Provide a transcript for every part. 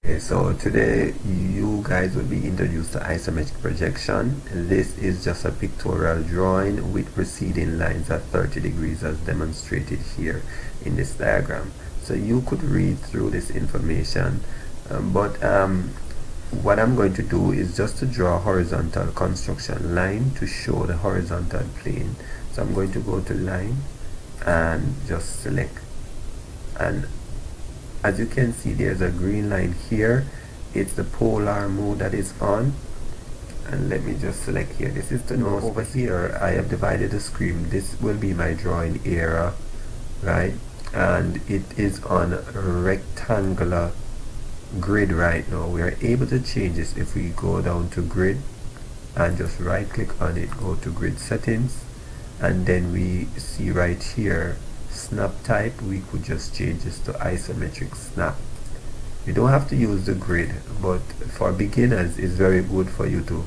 Okay, so today you guys will be introduced to isometric projection. This is just a pictorial drawing with preceding lines at 30 degrees as demonstrated here in this diagram. So you could read through this information, but what I'm going to do is just to draw a horizontal construction line to show the horizontal plane. So I'm going to go to line and just select, and as you can see there's a green line here. It's the polar mode that is on, and let me just select here. This is to know over here I have divided the screen. This will be my drawing area, right? And it is on a rectangular grid right now. We are able to change this if we go down to grid and just right click on it, go to grid settings, and then we see right here snap type. We could just change this to isometric snap. You don't have to use the grid, but for beginners it's very good for you to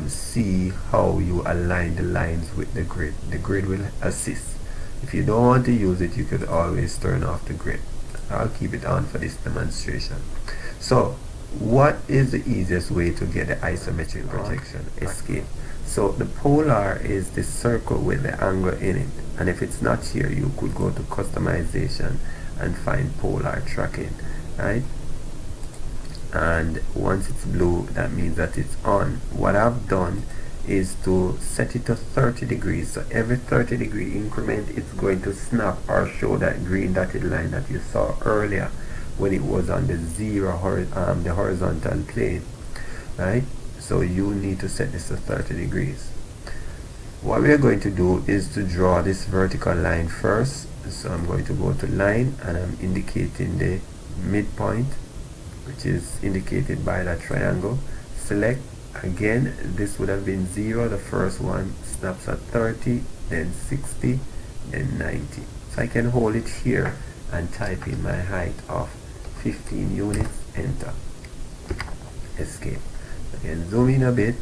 see how you align the lines with the grid. The grid will assist. If you don't want to use it, you could always turn off the grid. I'll keep it on for this demonstration. So what is the easiest way to get the isometric projection? Escape. So the polar is this circle with the angle in it, and if it's not here you could go to customization and find polar tracking, right? And once it's blue, that means that it's on. What I've done is to set it to 30 degrees. So every 30 degree increment it's going to snap or show that green dotted line that you saw earlier when it was on the the horizontal plane, right? So you need to set this to 30 degrees. What we are going to do is to draw this vertical line first. So I'm going to go to line and I'm indicating the midpoint, which is indicated by that triangle. Select again. This would have been 0. The first one snaps at 30, then 60, then 90. So I can hold it here and type in my height of 15 units, enter, escape. Again, zoom in a bit,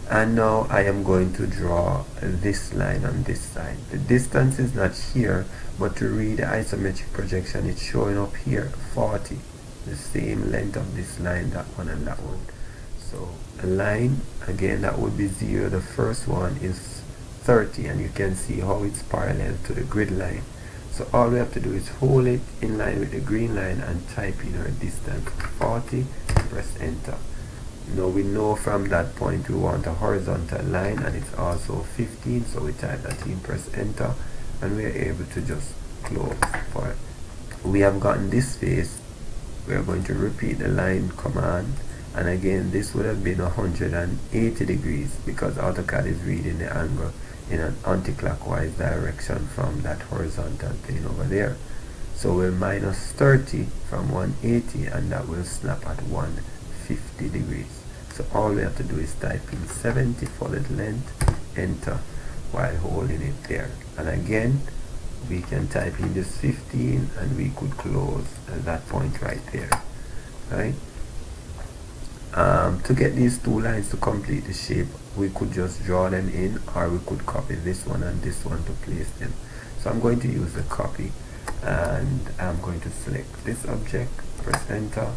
and now I am going to draw this line on this side. The distance is not here, but to read the isometric projection it's showing up here 40, the same length of this line, that one and that one. So a line, again, that would be 0. The first one is 30, and you can see how it's parallel to the grid line. So all we have to do is hold it in line with the green line and type in our distance 40, press enter. Now we know from that point we want a horizontal line, and it's also 15, so we type that in, press enter, and we are able to just close. For we have gotten this face, we are going to repeat the line command, and again this would have been 180 degrees because AutoCAD is reading the angle in an anti-clockwise direction from that horizontal plane over there. So we'll minus 30 from 180, and that will snap at 150 degrees. So all we have to do is type in 70 for the length, enter, while holding it there. And again we can type in this 15 and we could close at that point right there, right? To get these two lines to complete the shape, we could just draw them in, or we could copy this one and this one to place them. So I'm going to use the copy, and I'm going to select this object, press enter,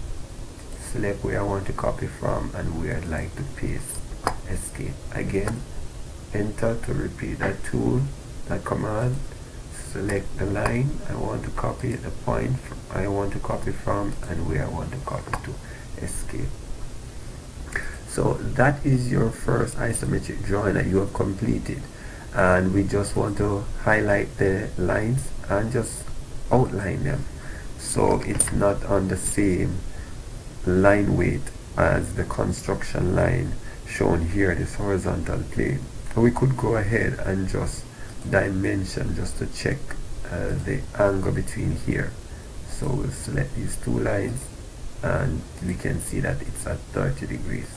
select where I want to copy from and where I'd like to paste, escape. Again, enter to repeat that tool, that command. Select the line I want to copy, the point I want to copy from, and where I want to copy to, escape. So that is your first isometric drawing that you have completed, and we just want to highlight the lines and just outline them so it's not on the same line weight as the construction line shown here, this horizontal plane. We could go ahead and just dimension just to check the angle between here. So we'll select these two lines and we can see that it's at 30 degrees.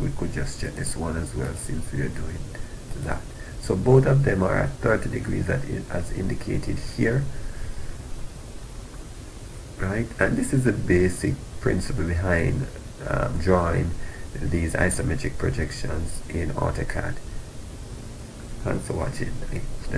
We could just check this one as well since we are doing that. So both of them are at 30 degrees as indicated here, right? And this is the basic principle behind drawing these isometric projections in AutoCAD. Thanks for watching. The